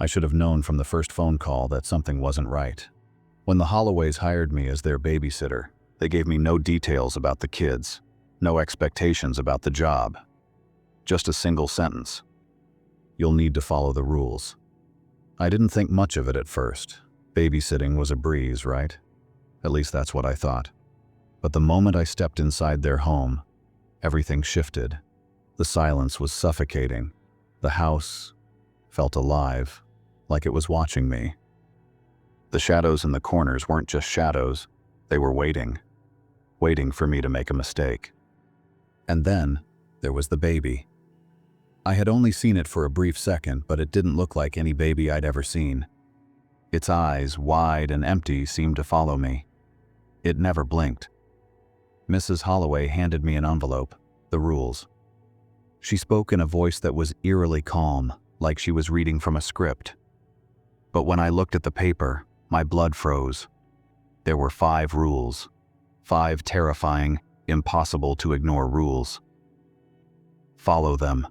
I should have known from the first phone call that something wasn't right. When the Holloways hired me as their babysitter, they gave me no details about the kids, no expectations about the job. Just a single sentence. You'll need to follow the rules. I didn't think much of it at first. Babysitting was a breeze, right? At least that's what I thought. But the moment I stepped inside their home, everything shifted. The silence was suffocating. The house felt alive, like it was watching me. The shadows in the corners weren't just shadows, they were waiting for me to make a mistake. And then there was the baby. I had only seen it for a brief second, but it didn't look like any baby I'd ever seen. Its eyes, wide and empty, seemed to follow me. It never blinked. Mrs. Holloway handed me an envelope, the rules. She spoke in a voice that was eerily calm, like she was reading from a script. But when I looked at the paper, my blood froze. There were 5 rules. 5 terrifying, impossible to ignore rules. Follow them,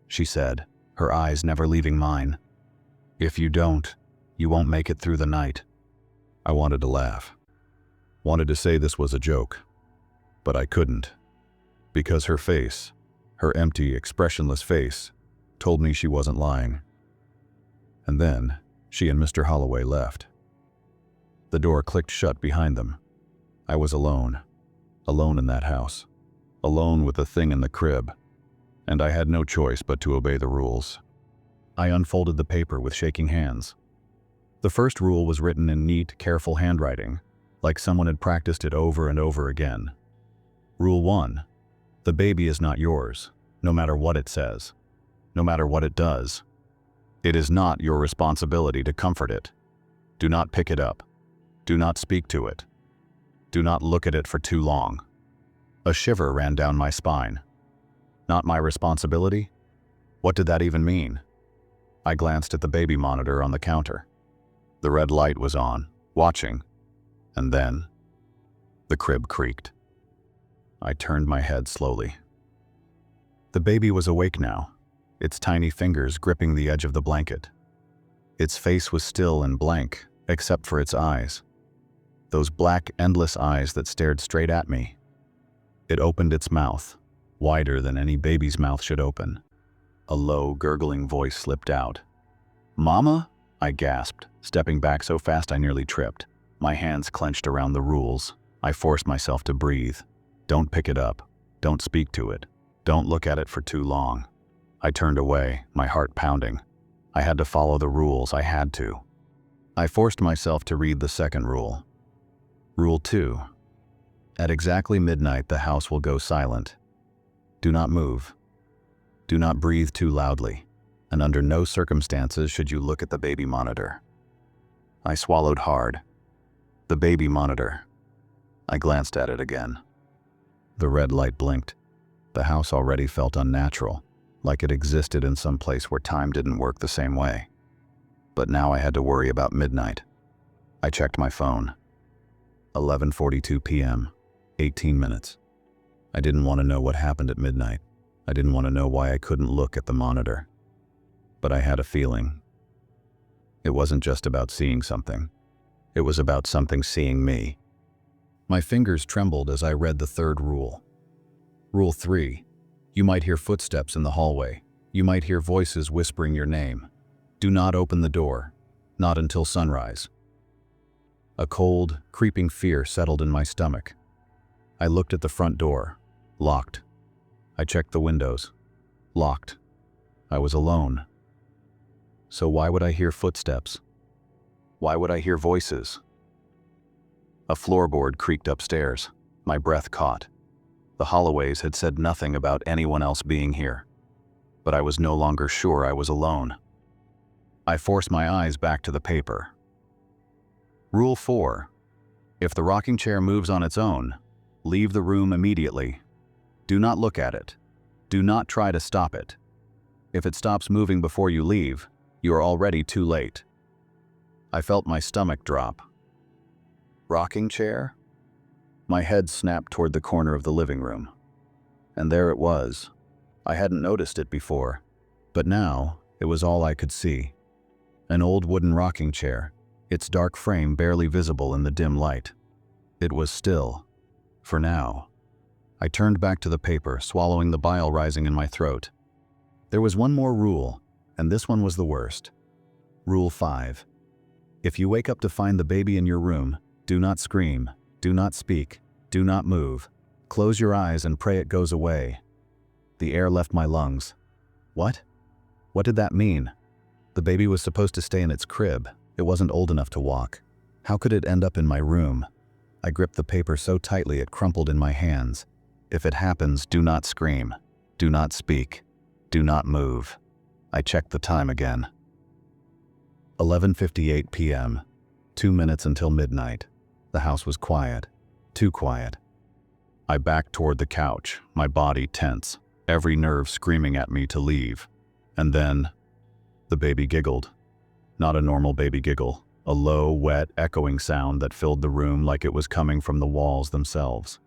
she said, her eyes never leaving mine. If you don't, you won't make it through the night. I wanted to laugh. Wanted to say this was a joke. But I couldn't. Because her face, her empty, expressionless face, told me she wasn't lying. And then, she and Mr. Holloway left. The door clicked shut behind them. I was alone. Alone in that house. Alone with the thing in the crib. And I had no choice but to obey the rules. I unfolded the paper with shaking hands. The first rule was written in neat, careful handwriting, like someone had practiced it over and over again. Rule 1. The baby is not yours, no matter what it says, no matter what it does. It is not your responsibility to comfort it. Do not pick it up. Do not speak to it. Do not look at it for too long. A shiver ran down my spine. Not my responsibility? What did that even mean? I glanced at the baby monitor on the counter. The red light was on, watching, and then the crib creaked. I turned my head slowly. The baby was awake now, its tiny fingers gripping the edge of the blanket. Its face was still and blank, except for its eyes. Those black, endless eyes that stared straight at me. It opened its mouth, wider than any baby's mouth should open. A low, gurgling voice slipped out. "Mama?" I gasped, stepping back so fast I nearly tripped. My hands clenched around the rules. I forced myself to breathe. Don't pick it up. Don't speak to it. Don't look at it for too long. I turned away, my heart pounding. I had to follow the rules, I had to. I forced myself to read the second rule. Rule 2. At exactly midnight, the house will go silent. Do not move. Do not breathe too loudly, and under no circumstances should you look at the baby monitor. I swallowed hard. The baby monitor. I glanced at it again. The red light blinked. The house already felt unnatural, like it existed in some place where time didn't work the same way. But now I had to worry about midnight. I checked my phone. 11:42 p.m., 18 minutes. I didn't want to know what happened at midnight. I didn't want to know why I couldn't look at the monitor. But I had a feeling. It wasn't just about seeing something. It was about something seeing me. My fingers trembled as I read the third rule. Rule 3. You might hear footsteps in the hallway. You might hear voices whispering your name. Do not open the door. Not until sunrise. A cold, creeping fear settled in my stomach. I looked at the front door. Locked. I checked the windows. Locked. I was alone. So why would I hear footsteps? Why would I hear voices? A floorboard creaked upstairs. My breath caught. The Holloways had said nothing about anyone else being here. But I was no longer sure I was alone. I forced my eyes back to the paper. Rule 4. If the rocking chair moves on its own, leave the room immediately. Do not look at it. Do not try to stop it. If it stops moving before you leave, you are already too late. I felt my stomach drop. Rocking chair? My head snapped toward the corner of the living room. And there it was. I hadn't noticed it before, but now it was all I could see. An old wooden rocking chair, its dark frame barely visible in the dim light. It was still. For now. I turned back to the paper, swallowing the bile rising in my throat. There was one more rule, and this one was the worst. Rule 5. If you wake up to find the baby in your room, do not scream, do not speak, do not move. Close your eyes and pray it goes away. The air left my lungs. What? What did that mean? The baby was supposed to stay in its crib. It wasn't old enough to walk. How could it end up in my room? I gripped the paper so tightly it crumpled in my hands. If it happens, do not scream. Do not speak. Do not move. I checked the time again. 11:58 p.m. 2 minutes until midnight. The house was quiet. Too quiet. I backed toward the couch, my body tense, every nerve screaming at me to leave. And then, the baby giggled. Not a normal baby giggle, a low, wet, echoing sound that filled the room like it was coming from the walls themselves.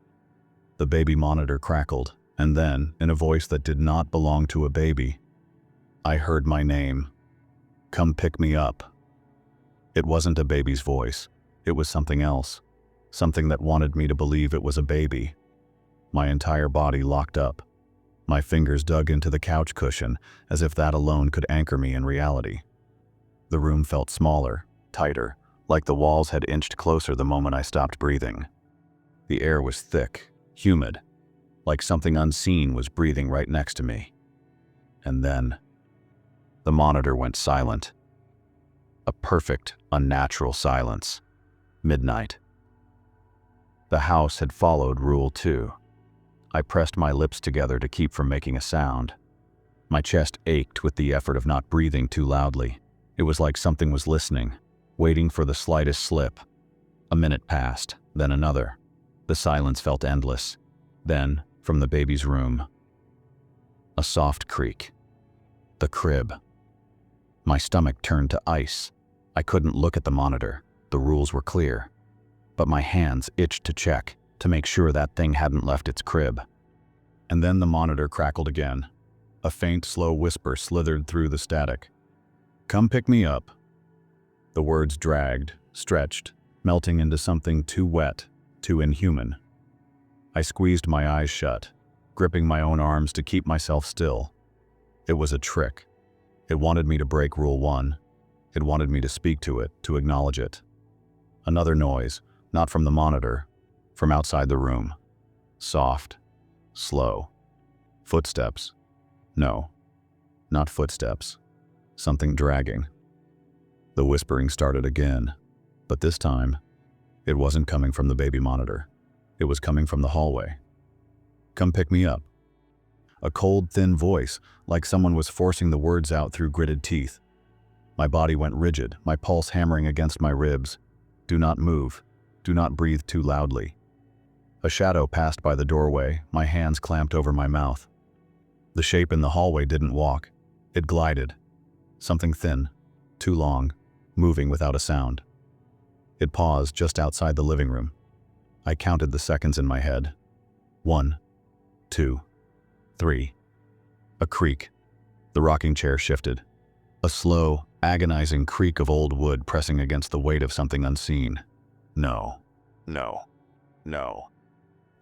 The baby monitor crackled, and then, in a voice that did not belong to a baby, I heard my name. Come pick me up. It wasn't a baby's voice. It was something else. Something that wanted me to believe it was a baby. My entire body locked up. My fingers dug into the couch cushion, as if that alone could anchor me in reality. The room felt smaller, tighter, like the walls had inched closer the moment I stopped breathing. The air was thick, humid, like something unseen was breathing right next to me. And then, the monitor went silent. A perfect, unnatural silence. Midnight. The house had followed Rule 2. I pressed my lips together to keep from making a sound. My chest ached with the effort of not breathing too loudly. It was like something was listening, waiting for the slightest slip. A minute passed, then another. The silence felt endless. Then, from the baby's room, a soft creak. The crib. My stomach turned to ice. I couldn't look at the monitor. The rules were clear. But my hands itched to check, to make sure that thing hadn't left its crib. And then the monitor crackled again. A faint, slow whisper slithered through the static. Come pick me up. The words dragged, stretched, melting into something too wet, too inhuman. I squeezed my eyes shut, gripping my own arms to keep myself still. It was a trick. It wanted me to break Rule 1. It wanted me to speak to it, to acknowledge it. Another noise, not from the monitor, from outside the room. Soft, slow. Footsteps. No, not footsteps. Something dragging. The whispering started again, but this time, it wasn't coming from the baby monitor. It was coming from the hallway. Come pick me up. A cold, thin voice, like someone was forcing the words out through gritted teeth. My body went rigid, my pulse hammering against my ribs. Do not move. Do not breathe too loudly. A shadow passed by the doorway, my hands clamped over my mouth. The shape in the hallway didn't walk. It glided. Something thin, too long, moving without a sound. It paused just outside the living room. I counted the seconds in my head. 1, 2, 3. A creak. The rocking chair shifted. A slow, agonizing creak of old wood pressing against the weight of something unseen. No, no, no.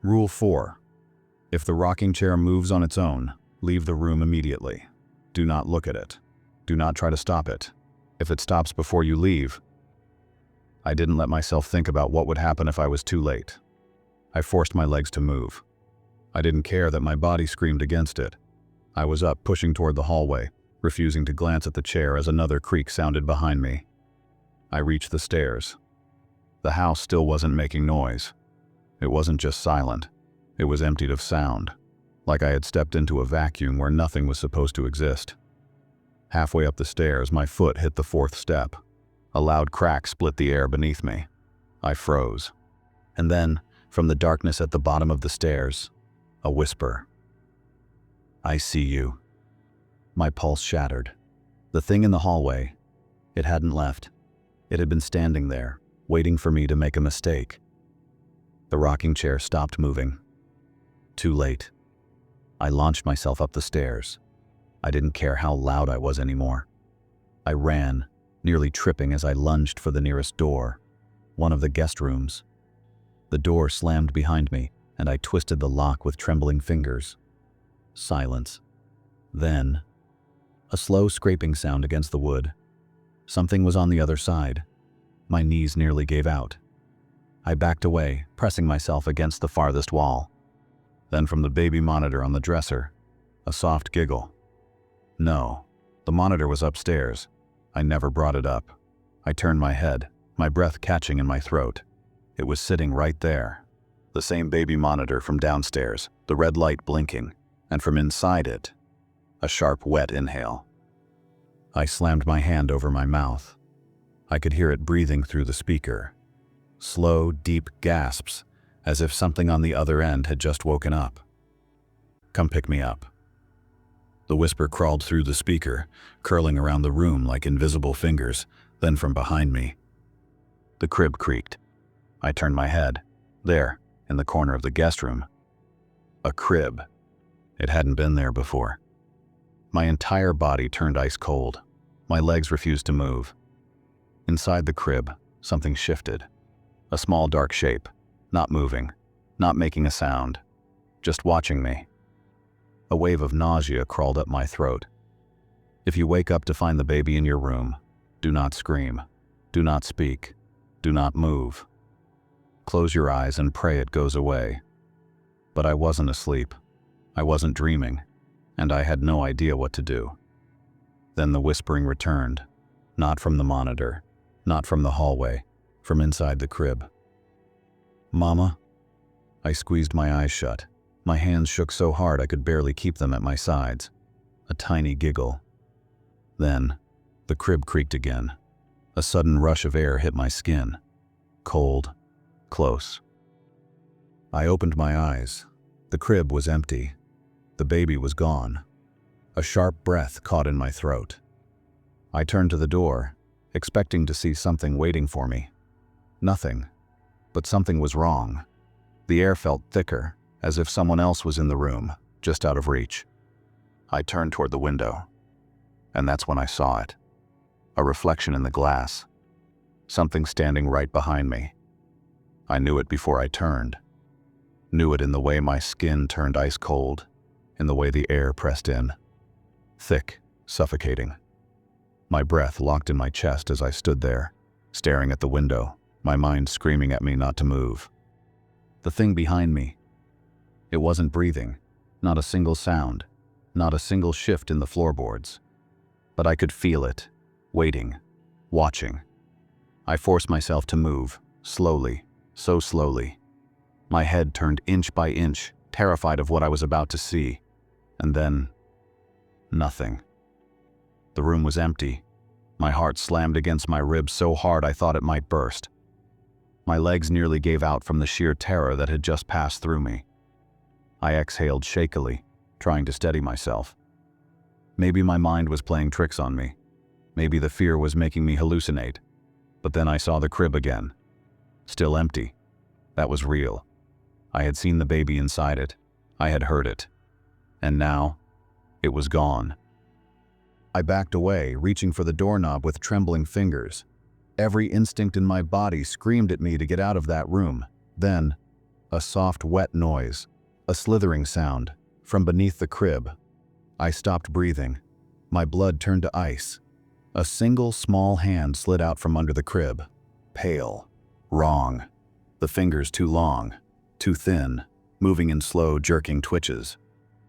Rule 4. If the rocking chair moves on its own, leave the room immediately. Do not look at it. Do not try to stop it. If it stops before you leave. I didn't let myself think about what would happen if I was too late. I forced my legs to move. I didn't care that my body screamed against it. I was up, pushing toward the hallway, refusing to glance at the chair as another creak sounded behind me. I reached the stairs. The house still wasn't making noise. It wasn't just silent. It was emptied of sound, like I had stepped into a vacuum where nothing was supposed to exist. Halfway up the stairs, my foot hit the 4th step. A loud crack split the air beneath me. I froze. And then, from the darkness at the bottom of the stairs, a whisper. I see you. My pulse shattered. The thing in the hallway, it hadn't left. It had been standing there, waiting for me to make a mistake. The rocking chair stopped moving. Too late. I launched myself up the stairs. I didn't care how loud I was anymore. I ran, nearly tripping as I lunged for the nearest door, one of the guest rooms. The door slammed behind me, and I twisted the lock with trembling fingers. Silence. Then, a slow scraping sound against the wood. Something was on the other side. My knees nearly gave out. I backed away, pressing myself against the farthest wall. Then from the baby monitor on the dresser, a soft giggle. No, the monitor was upstairs. I never brought it up. I turned my head, my breath catching in my throat. It was sitting right there. The same baby monitor from downstairs, the red light blinking, and from inside it, a sharp, wet inhale. I slammed my hand over my mouth. I could hear it breathing through the speaker. Slow, deep gasps, as if something on the other end had just woken up. "Come pick me up." The whisper crawled through the speaker, curling around the room like invisible fingers, then from behind me. The crib creaked. I turned my head. There, in the corner of the guest room. A crib. It hadn't been there before. My entire body turned ice cold. My legs refused to move. Inside the crib, something shifted. A small dark shape, not moving, not making a sound, just watching me. A wave of nausea crawled up my throat. If you wake up to find the baby in your room, do not scream, do not speak, do not move. Close your eyes and pray it goes away. But I wasn't asleep. I wasn't dreaming, and I had no idea what to do. Then the whispering returned, not from the monitor, not from the hallway, from inside the crib. "Mama?" I squeezed my eyes shut. My hands shook so hard I could barely keep them at my sides. A tiny giggle. Then, the crib creaked again. A sudden rush of air hit my skin. Cold, close. I opened my eyes. The crib was empty. The baby was gone. A sharp breath caught in my throat. I turned to the door, expecting to see something waiting for me. Nothing. But something was wrong. The air felt thicker, as if someone else was in the room, just out of reach. I turned toward the window, and that's when I saw it. A reflection in the glass. Something standing right behind me. I knew it before I turned. Knew it in the way my skin turned ice cold, in the way the air pressed in. Thick, suffocating. My breath locked in my chest as I stood there, staring at the window, my mind screaming at me not to move. The thing behind me. It wasn't breathing, not a single sound, not a single shift in the floorboards. But I could feel it, waiting, watching. I forced myself to move, slowly, so slowly. My head turned inch by inch, terrified of what I was about to see. And then, nothing. The room was empty. My heart slammed against my ribs so hard I thought it might burst. My legs nearly gave out from the sheer terror that had just passed through me. I exhaled shakily, trying to steady myself. Maybe my mind was playing tricks on me. Maybe the fear was making me hallucinate. But then I saw the crib again. Still empty. That was real. I had seen the baby inside it. I had heard it. And now, it was gone. I backed away, reaching for the doorknob with trembling fingers. Every instinct in my body screamed at me to get out of that room. Then, a soft, wet noise, a slithering sound, from beneath the crib. I stopped breathing. My blood turned to ice. A single small hand slid out from under the crib. Pale. Wrong. The fingers too long, too thin, moving in slow, jerking twitches.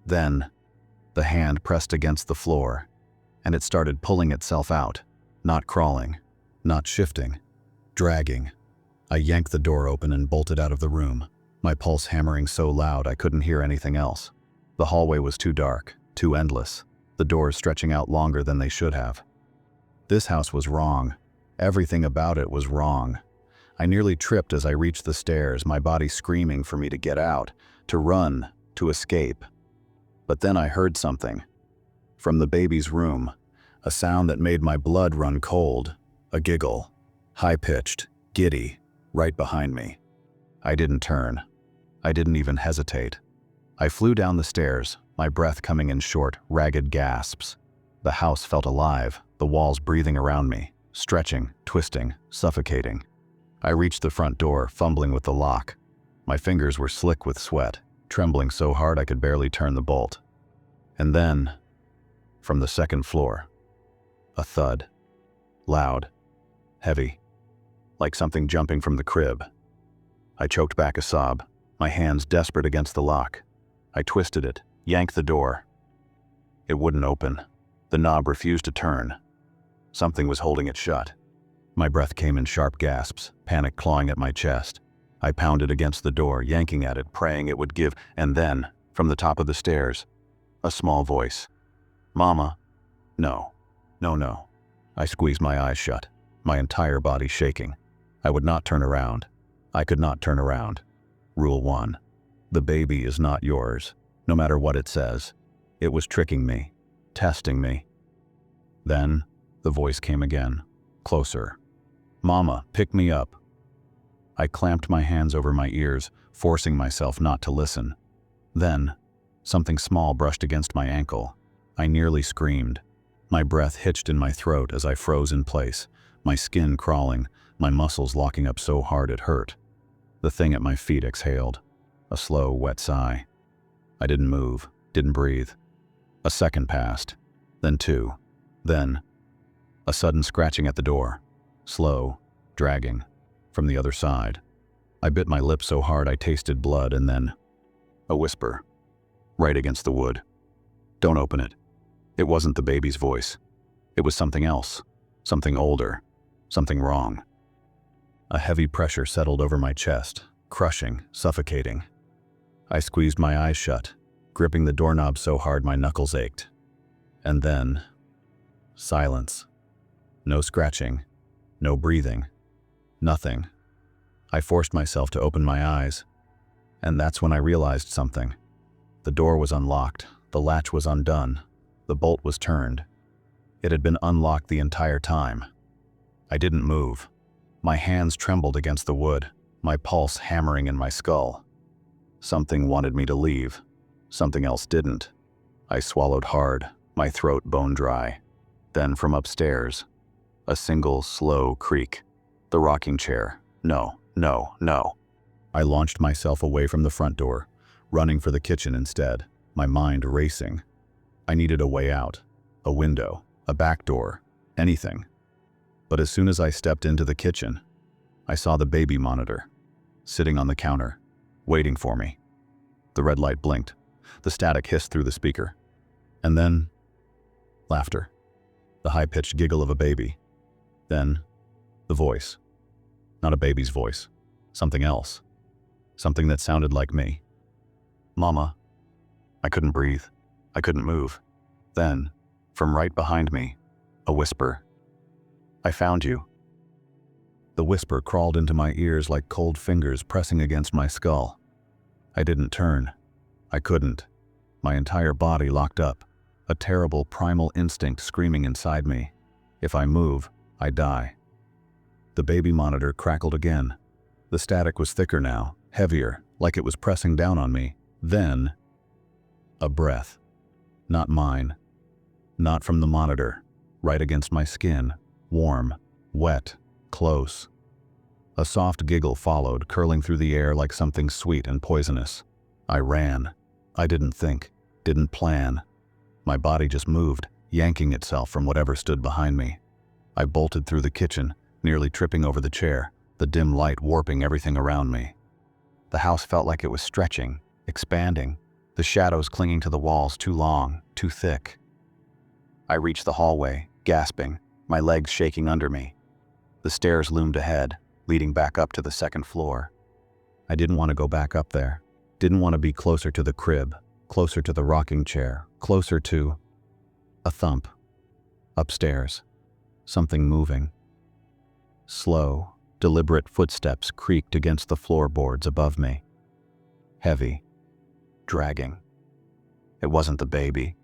Then, the hand pressed against the floor, and it started pulling itself out, not crawling, not shifting, dragging. I yanked the door open and bolted out of the room, my pulse hammering so loud I couldn't hear anything else. The hallway was too dark, too endless, the doors stretching out longer than they should have. This house was wrong. Everything about it was wrong. I nearly tripped as I reached the stairs, my body screaming for me to get out, to run, to escape. But then I heard something. From the baby's room, a sound that made my blood run cold, a giggle, high-pitched, giddy, right behind me. I didn't turn. I didn't even hesitate. I flew down the stairs, my breath coming in short, ragged gasps. The house felt alive, the walls breathing around me. stretching, twisting, suffocating. I reached the front door, fumbling with the lock. My fingers were slick with sweat, trembling so hard I could barely turn the bolt. And then, from the second floor, a thud. Loud, heavy, like something jumping from the crib. I choked back a sob, my hands desperate against the lock. I twisted it, yanked the door. It wouldn't open. The knob refused to turn. Something was holding it shut. My breath came in sharp gasps, panic clawing at my chest. I pounded against the door, yanking at it, praying it would give, and then, from the top of the stairs, a small voice. "Mama." No. No, no. I squeezed my eyes shut, my entire body shaking. I would not turn around. I could not turn around. Rule 1. The baby is not yours, no matter what it says. It was tricking me, testing me. Then, the voice came again, closer. "Mama, pick me up." I clamped my hands over my ears, forcing myself not to listen. Then, something small brushed against my ankle. I nearly screamed. My breath hitched in my throat as I froze in place, my skin crawling, my muscles locking up so hard it hurt. The thing at my feet exhaled, a slow, wet sigh. I didn't move, didn't breathe. A second passed, then 2, then a sudden scratching at the door, slow, dragging, from the other side. I bit my lip so hard I tasted blood, and then a whisper, right against the wood. "Don't open it." It wasn't the baby's voice. It was something else, something older, something wrong. A heavy pressure settled over my chest, crushing, suffocating. I squeezed my eyes shut, gripping the doorknob so hard my knuckles ached. And then, silence. No scratching, no breathing, nothing. I forced myself to open my eyes, and that's when I realized something. The door was unlocked, the latch was undone, the bolt was turned. It had been unlocked the entire time. I didn't move. My hands trembled against the wood, my pulse hammering in my skull. Something wanted me to leave. Something else didn't. I swallowed hard, my throat bone dry. Then from upstairs, a single slow creak. The rocking chair. No, no, no. I launched myself away from the front door, running for the kitchen instead, my mind racing. I needed a way out, a window, a back door, anything. But as soon as I stepped into the kitchen, I saw the baby monitor, sitting on the counter, waiting for me. The red light blinked, the static hissed through the speaker. And then, laughter, the high-pitched giggle of a baby. Then, the voice. Not a baby's voice, something else. Something that sounded like me. "Mama." I couldn't breathe. I couldn't move. Then, from right behind me, a whisper. "I found you." The whisper crawled into my ears like cold fingers pressing against my skull. I didn't turn. I couldn't. My entire body locked up, a terrible primal instinct screaming inside me. If I move, I die. The baby monitor crackled again. The static was thicker now, heavier, like it was pressing down on me. Then, a breath. Not mine. Not from the monitor. Right against my skin. Warm, wet, close. A soft giggle followed, curling through the air like something sweet and poisonous. I ran. I didn't think, didn't plan. My body just moved, yanking itself from whatever stood behind me. I bolted through the kitchen, nearly tripping over the chair, the dim light warping everything around me. The house felt like it was stretching, expanding, the shadows clinging to the walls too long, too thick. I reached the hallway, gasping, my legs shaking under me. The stairs loomed ahead, leading back up to the second floor. I didn't want to go back up there. Didn't want to be closer to the crib, closer to the rocking chair, closer to... A thump. Upstairs. Something moving. Slow, deliberate footsteps creaked against the floorboards above me. Heavy. Dragging. It wasn't the baby.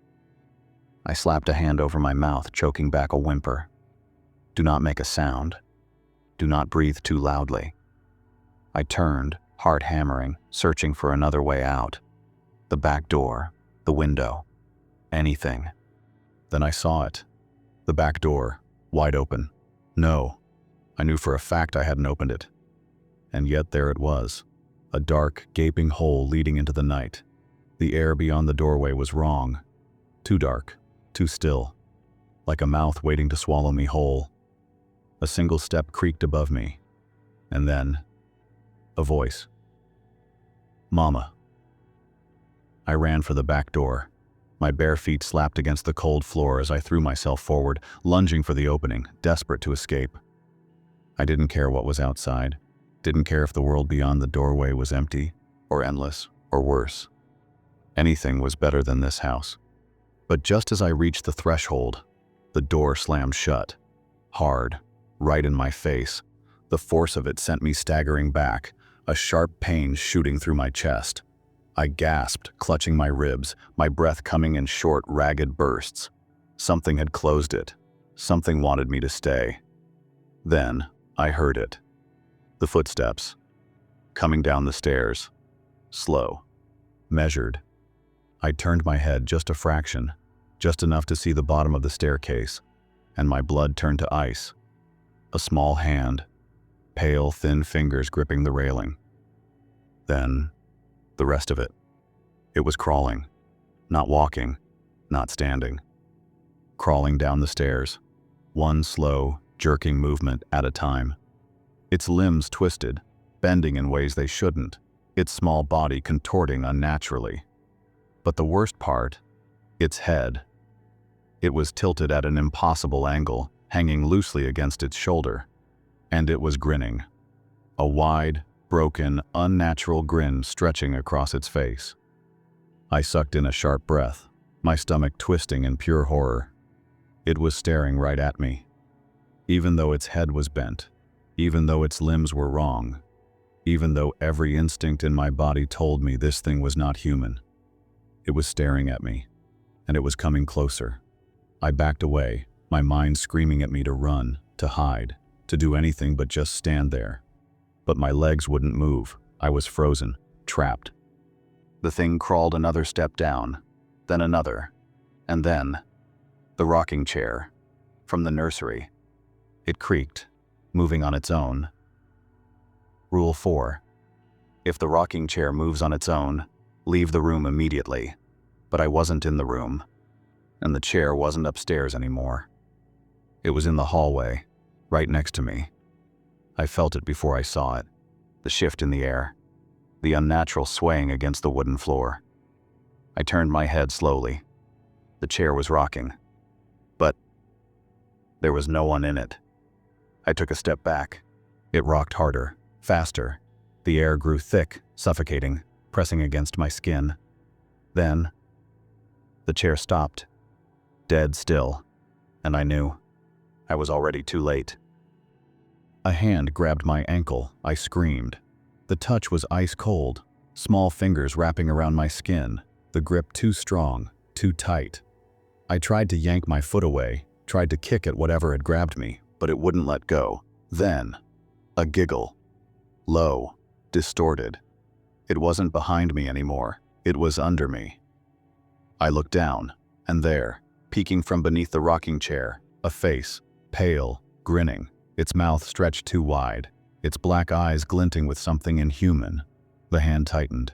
I slapped a hand over my mouth, choking back a whimper. Do not make a sound. Do not breathe too loudly. I turned, heart hammering, searching for another way out. The back door, the window, anything. Then I saw it. The back door, wide open. No, I knew for a fact I hadn't opened it. And yet there it was, a dark, gaping hole leading into the night. The air beyond the doorway was wrong. Too dark, too still, like a mouth waiting to swallow me whole. A single step creaked above me, and then, a voice. Mama. I ran for the back door. My bare feet slapped against the cold floor as I threw myself forward, lunging for the opening, desperate to escape. I didn't care what was outside, didn't care if the world beyond the doorway was empty, or endless, or worse. Anything was better than this house. But just as I reached the threshold, the door slammed shut, hard, right in my face. The force of it sent me staggering back, a sharp pain shooting through my chest. I gasped, clutching my ribs, my breath coming in short, ragged bursts. Something had closed it. Something wanted me to stay. Then, I heard it. The footsteps. Coming down the stairs. Slow. Measured. I turned my head just a fraction, just enough to see the bottom of the staircase, and my blood turned to ice. A small hand. Pale, thin fingers gripping the railing. Then, the rest of it. It was crawling. Not walking. Not standing. Crawling down the stairs. One slow, jerking movement at a time. Its limbs twisted, bending in ways they shouldn't, its small body contorting unnaturally. But the worst part, its head. It was tilted at an impossible angle, hanging loosely against its shoulder. And it was grinning. A wide, broken, unnatural grin stretching across its face. I sucked in a sharp breath, my stomach twisting in pure horror. It was staring right at me. Even though its head was bent, even though its limbs were wrong, even though every instinct in my body told me this thing was not human. It was staring at me, and it was coming closer. I backed away, my mind screaming at me to run, to hide, to do anything but just stand there. But my legs wouldn't move. I was frozen, trapped. The thing crawled another step down, then another, and then the rocking chair from the nursery. It creaked, moving on its own. Rule 4. If the rocking chair moves on its own, leave the room immediately. But I wasn't in the room, and the chair wasn't upstairs anymore. It was in the hallway, right next to me. I felt it before I saw it, the shift in the air, the unnatural swaying against the wooden floor. I turned my head slowly. The chair was rocking, but there was no one in it. I took a step back. It rocked harder, faster. The air grew thick, suffocating, pressing against my skin. Then, the chair stopped, dead still, and I knew I was already too late. A hand grabbed my ankle. I screamed. The touch was ice cold, small fingers wrapping around my skin, the grip too strong, too tight. I tried to yank my foot away, tried to kick at whatever had grabbed me, but it wouldn't let go. Then, a giggle. Low, distorted. It wasn't behind me anymore. It was under me. I looked down, and there, peeking from beneath the rocking chair, a face, pale, grinning, its mouth stretched too wide, its black eyes glinting with something inhuman. The hand tightened,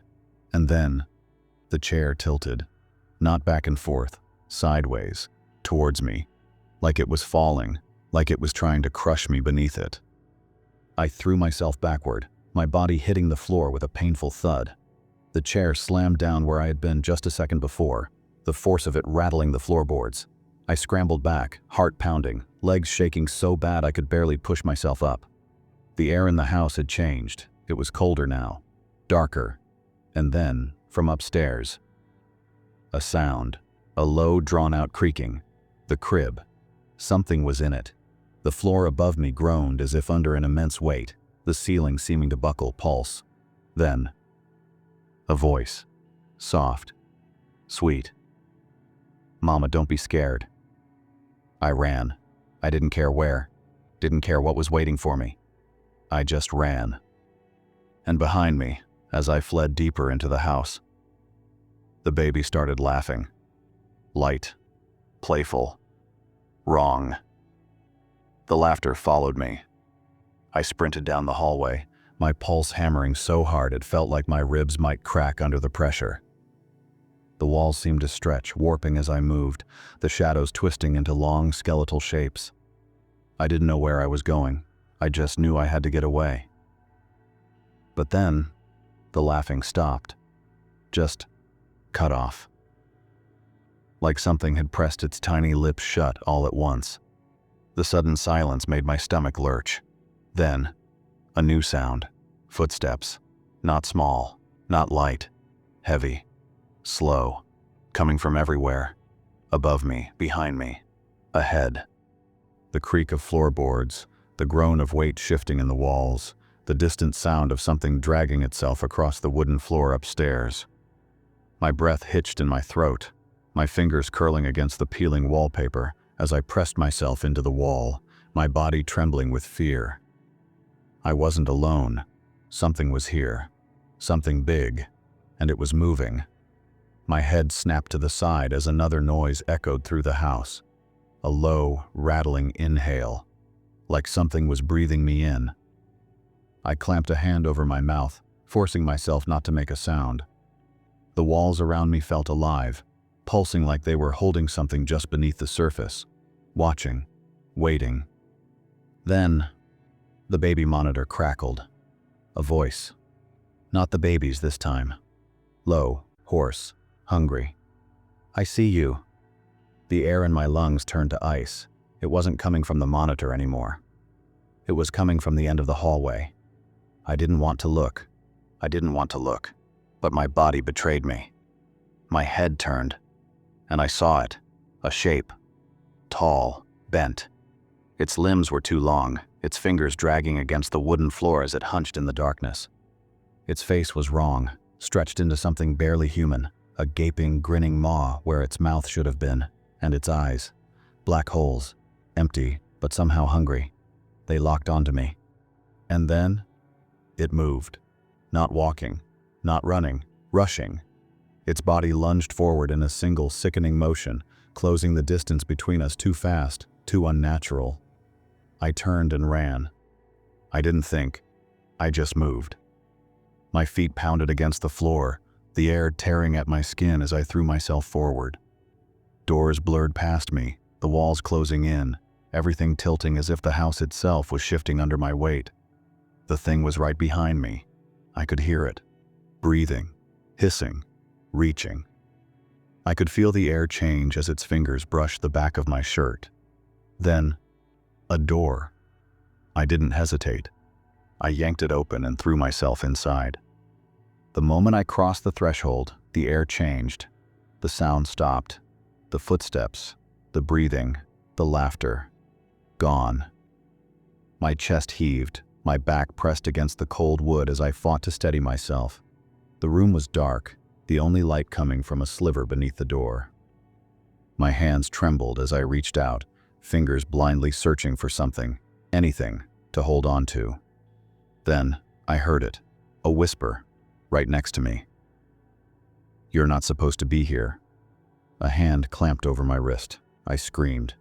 and then, the chair tilted, not back and forth, sideways, towards me, like it was falling, like it was trying to crush me beneath it. I threw myself backward, my body hitting the floor with a painful thud. The chair slammed down where I had been just a second before, the force of it rattling the floorboards. I scrambled back, heart pounding, legs shaking so bad I could barely push myself up. The air in the house had changed. It was colder now, darker. And then, from upstairs, a sound, a low, drawn-out creaking. The crib. Something was in it. The floor above me groaned as if under an immense weight, the ceiling seeming to buckle, pulse. Then, a voice. Soft. Sweet. "Mama, don't be scared." I ran. I didn't care where. Didn't care what was waiting for me. I just ran. And behind me, as I fled deeper into the house, the baby started laughing. Light. Playful. Wrong. The laughter followed me. I sprinted down the hallway, my pulse hammering so hard it felt like my ribs might crack under the pressure. The walls seemed to stretch, warping as I moved, the shadows twisting into long skeletal shapes. I didn't know where I was going. I just knew I had to get away. But then, the laughing stopped. Just cut off. Like something had pressed its tiny lips shut all at once. The sudden silence made my stomach lurch. Then, a new sound. Footsteps. Not small, not light. Heavy. Slow. Coming from everywhere. Above me, behind me. Ahead. The creak of floorboards, the groan of weight shifting in the walls, the distant sound of something dragging itself across the wooden floor upstairs. My breath hitched in my throat, my fingers curling against the peeling wallpaper as I pressed myself into the wall, my body trembling with fear. I wasn't alone. Something was here. Something big. And it was moving. My head snapped to the side as another noise echoed through the house. A low, rattling inhale, like something was breathing me in. I clamped a hand over my mouth, forcing myself not to make a sound. The walls around me felt alive, pulsing like they were holding something just beneath the surface, watching, waiting. Then, the baby monitor crackled. A voice. Not the baby's this time. Low, hoarse, hungry. I see you. The air in my lungs turned to ice. It wasn't coming from the monitor anymore. It was coming from the end of the hallway. I didn't want to look. But my body betrayed me. My head turned, and I saw it. A shape. Tall, bent. Its limbs were too long, its fingers dragging against the wooden floor as it hunched in the darkness. Its face was wrong, stretched into something barely human, a gaping, grinning maw where its mouth should have been, and its eyes. Black holes, empty, but somehow hungry. They locked onto me. And then, it moved. Not walking, not running, rushing. Its body lunged forward in a single sickening motion, closing the distance between us too fast, too unnatural. I turned and ran. I didn't think. I just moved. My feet pounded against the floor, the air tearing at my skin as I threw myself forward. Doors blurred past me, the walls closing in, everything tilting as if the house itself was shifting under my weight. The thing was right behind me. I could hear it. Breathing, hissing, reaching. I could feel the air change as its fingers brushed the back of my shirt. Then, a door. I didn't hesitate. I yanked it open and threw myself inside. The moment I crossed the threshold, the air changed. The sound stopped. The footsteps, the breathing, the laughter. Gone. My chest heaved, my back pressed against the cold wood as I fought to steady myself. The room was dark, the only light coming from a sliver beneath the door. My hands trembled as I reached out, fingers blindly searching for something, anything, to hold on to. Then, I heard it, a whisper, right next to me. "You're not supposed to be here." A hand clamped over my wrist. I screamed.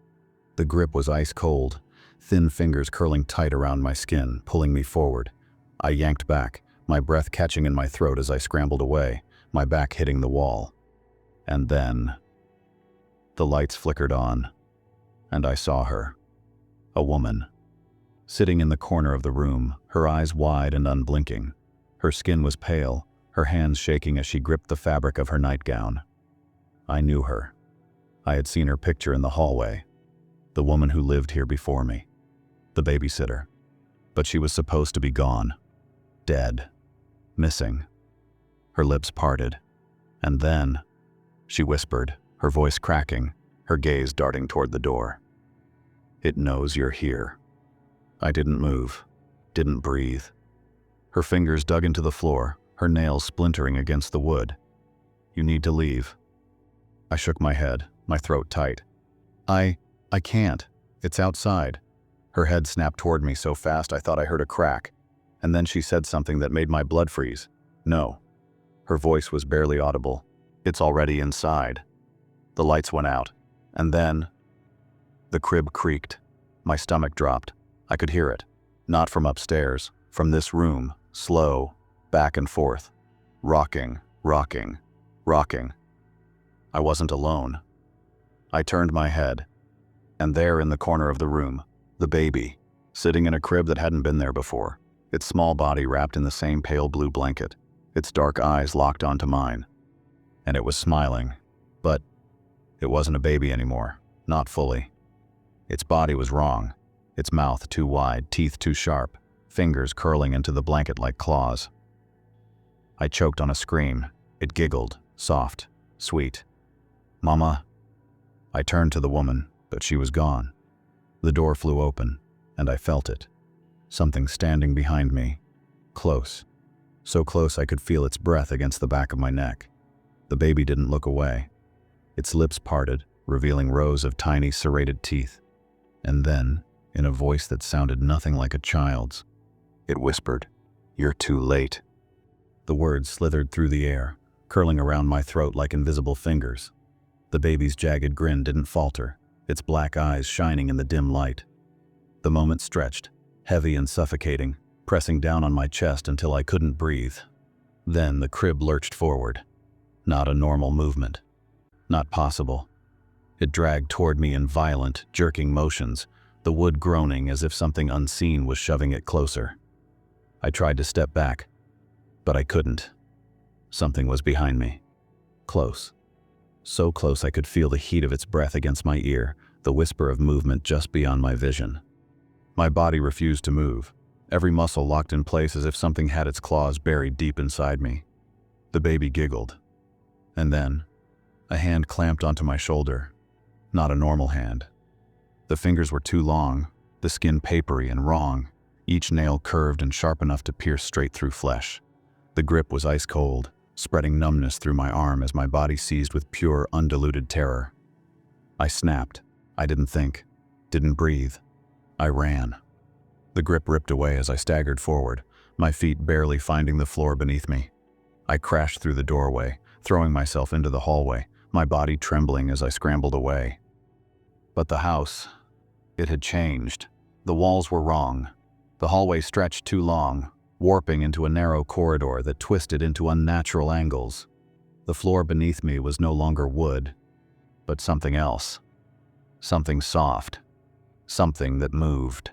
The grip was ice cold, thin fingers curling tight around my skin, pulling me forward. I yanked back, my breath catching in my throat as I scrambled away, my back hitting the wall. And then, the lights flickered on, and I saw her. A woman. Sitting in the corner of the room, her eyes wide and unblinking. Her skin was pale, her hands shaking as she gripped the fabric of her nightgown. I knew her. I had seen her picture in the hallway. The woman who lived here before me. The babysitter. But she was supposed to be gone. Dead. Missing. Her lips parted. And then, she whispered, her voice cracking, her gaze darting toward the door. "It knows you're here." I didn't move, didn't breathe. Her fingers dug into the floor, her nails splintering against the wood. "You need to leave." I shook my head, my throat tight. I can't. It's outside." Her head snapped toward me so fast I thought I heard a crack, and then she said something that made my blood freeze. "No." Her voice was barely audible. "It's already inside." The lights went out, and then the crib creaked. My stomach dropped. I could hear it. Not from upstairs, from this room, slow, back and forth. Rocking, rocking, rocking. I wasn't alone. I turned my head, and there in the corner of the room, the baby, sitting in a crib that hadn't been there before, its small body wrapped in the same pale blue blanket, its dark eyes locked onto mine. And it was smiling, but it wasn't a baby anymore, not fully. Its body was wrong, its mouth too wide, teeth too sharp, fingers curling into the blanket like claws. I choked on a scream. It giggled, soft, sweet. "Mama." I turned to the woman, but she was gone. The door flew open, and I felt it. Something standing behind me. Close. So close I could feel its breath against the back of my neck. The baby didn't look away. Its lips parted, revealing rows of tiny serrated teeth. And then, in a voice that sounded nothing like a child's, it whispered, "You're too late." The words slithered through the air, curling around my throat like invisible fingers. The baby's jagged grin didn't falter, its black eyes shining in the dim light. The moment stretched, heavy and suffocating, pressing down on my chest until I couldn't breathe. Then the crib lurched forward. Not a normal movement. Not possible. It dragged toward me in violent, jerking motions, the wood groaning as if something unseen was shoving it closer. I tried to step back, but I couldn't. Something was behind me. Close. So close I could feel the heat of its breath against my ear, the whisper of movement just beyond my vision. My body refused to move, every muscle locked in place as if something had its claws buried deep inside me. The baby giggled. And then, a hand clamped onto my shoulder. Not a normal hand. The fingers were too long, the skin papery and wrong, each nail curved and sharp enough to pierce straight through flesh. The grip was ice cold, spreading numbness through my arm as my body seized with pure, undiluted terror. I snapped. I didn't think, didn't breathe. I ran. The grip ripped away as I staggered forward, my feet barely finding the floor beneath me. I crashed through the doorway, throwing myself into the hallway, my body trembling as I scrambled away. But the house, it had changed. The walls were wrong. The hallway stretched too long, warping into a narrow corridor that twisted into unnatural angles. The floor beneath me was no longer wood, but something else. Something soft. Something that moved.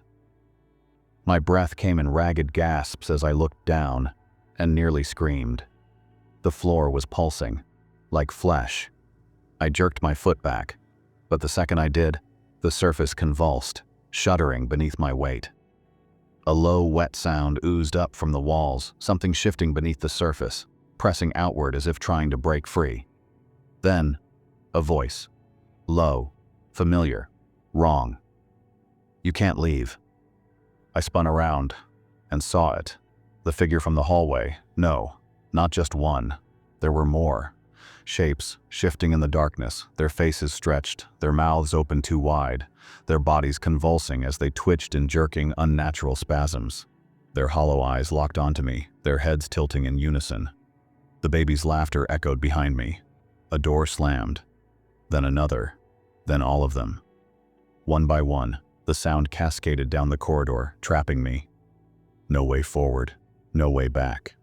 My breath came in ragged gasps as I looked down and nearly screamed. The floor was pulsing, like flesh. I jerked my foot back, but the second I did, the surface convulsed, shuddering beneath my weight. A low, wet sound oozed up from the walls, something shifting beneath the surface, pressing outward as if trying to break free. Then, a voice. Low, familiar, wrong. "You can't leave." I spun around and saw it. The figure from the hallway. No, not just one. There were more. Shapes shifting in the darkness, their faces stretched, their mouths open too wide, their bodies convulsing as they twitched in jerking, unnatural spasms. Their hollow eyes locked onto me, their heads tilting in unison. The baby's laughter echoed behind me. A door slammed. Then another. Then all of them. One by one, the sound cascaded down the corridor, trapping me. No way forward, no way back.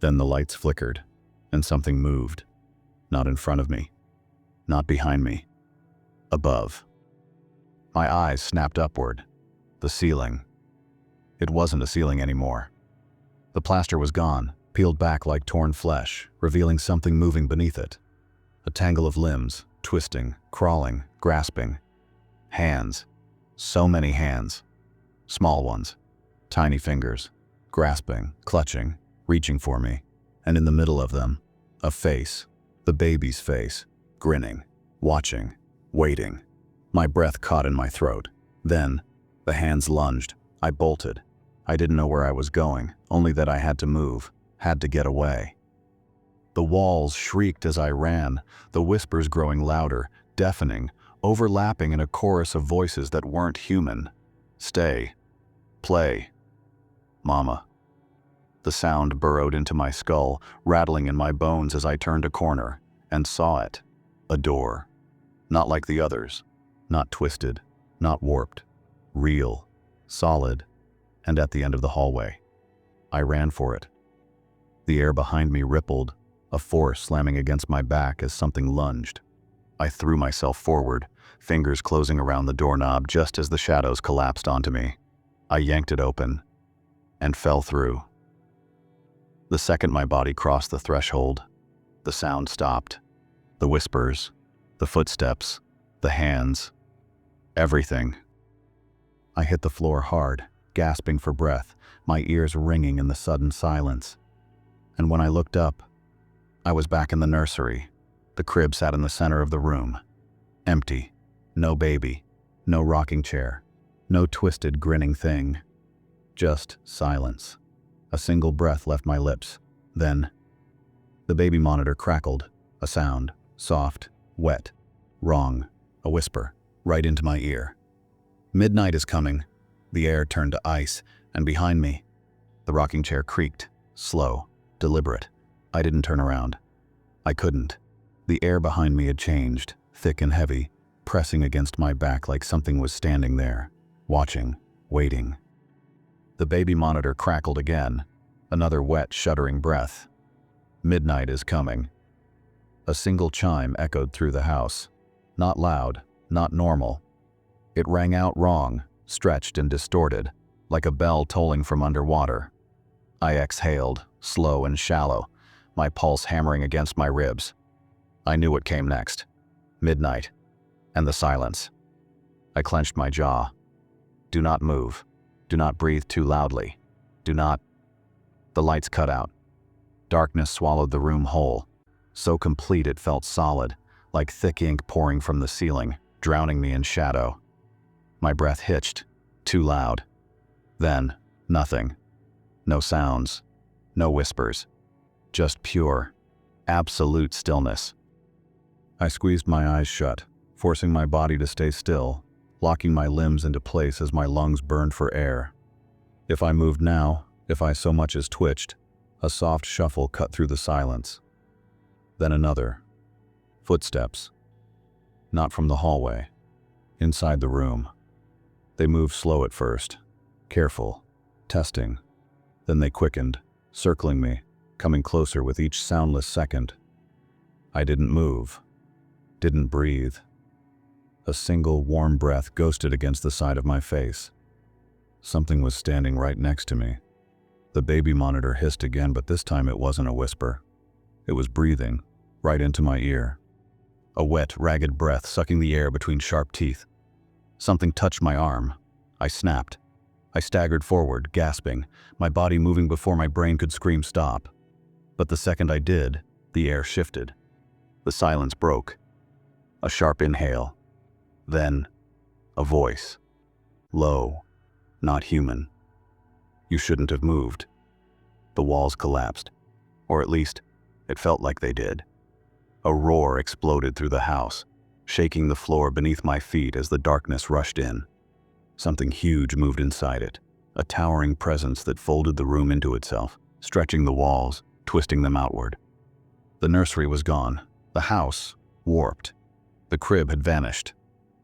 Then the lights flickered, and something moved. Not in front of me. Not behind me. Above. My eyes snapped upward. The ceiling. It wasn't a ceiling anymore. The plaster was gone, peeled back like torn flesh, revealing something moving beneath it. A tangle of limbs, twisting, crawling, grasping. Hands. So many hands. Small ones. Tiny fingers. Grasping, clutching, reaching for me. And in the middle of them, a face. The baby's face. Grinning. Watching. Waiting. My breath caught in my throat. Then, the hands lunged. I bolted. I didn't know where I was going, only that I had to move, had to get away. The walls shrieked as I ran, the whispers growing louder, deafening, overlapping in a chorus of voices that weren't human. Stay. Play. Mama. The sound burrowed into my skull, rattling in my bones as I turned a corner, and saw it. A door. Not like the others. Not twisted. Not warped. Real. Solid. And at the end of the hallway. I ran for it. The air behind me rippled, a force slamming against my back as something lunged. I threw myself forward, fingers closing around the doorknob just as the shadows collapsed onto me. I yanked it open and fell through. The second my body crossed the threshold, the sound stopped. The whispers, the footsteps, the hands, everything. I hit the floor hard, gasping for breath, my ears ringing in the sudden silence. And when I looked up, I was back in the nursery. The crib sat in the center of the room. Empty. No baby. No rocking chair. No twisted, grinning thing. Just silence. A single breath left my lips. Then, the baby monitor crackled. A sound. Soft. Wet. Wrong. A whisper. Right into my ear. Midnight is coming. The air turned to ice, and behind me, the rocking chair creaked. Slow. Deliberate. I didn't turn around. I couldn't. The air behind me had changed, thick and heavy, pressing against my back like something was standing there, watching, waiting. The baby monitor crackled again, another wet, shuddering breath. Midnight is coming. A single chime echoed through the house. Not loud, not normal. It rang out wrong, stretched and distorted, like a bell tolling from underwater. I exhaled, slow and shallow, my pulse hammering against my ribs. I knew what came next. Midnight. And the silence. I clenched my jaw. Do not move. Do not breathe too loudly. Do not... The lights cut out. Darkness swallowed the room whole. So complete it felt solid, like thick ink pouring from the ceiling, drowning me in shadow. My breath hitched. Too loud. Then, nothing. No sounds. No whispers. Just pure, absolute stillness. I squeezed my eyes shut, forcing my body to stay still, locking my limbs into place as my lungs burned for air. If I moved now, if I so much as twitched, a soft shuffle cut through the silence. Then another. Footsteps. Not from the hallway. Inside the room. They moved slow at first, careful, testing. Then they quickened, circling me, coming closer with each soundless second. I didn't move. Didn't breathe. A single warm breath ghosted against the side of my face. Something was standing right next to me. The baby monitor hissed again, but this time it wasn't a whisper. It was breathing, right into my ear. A wet, ragged breath sucking the air between sharp teeth. Something touched my arm. I snapped. I staggered forward, gasping, my body moving before my brain could scream stop. But the second I did, the air shifted. The silence broke. A sharp inhale. Then, a voice. Low, not human. You shouldn't have moved. The walls collapsed. Or at least, it felt like they did. A roar exploded through the house, shaking the floor beneath my feet as the darkness rushed in. Something huge moved inside it, a towering presence that folded the room into itself, stretching the walls, twisting them outward. The nursery was gone. The house, warped. The crib had vanished.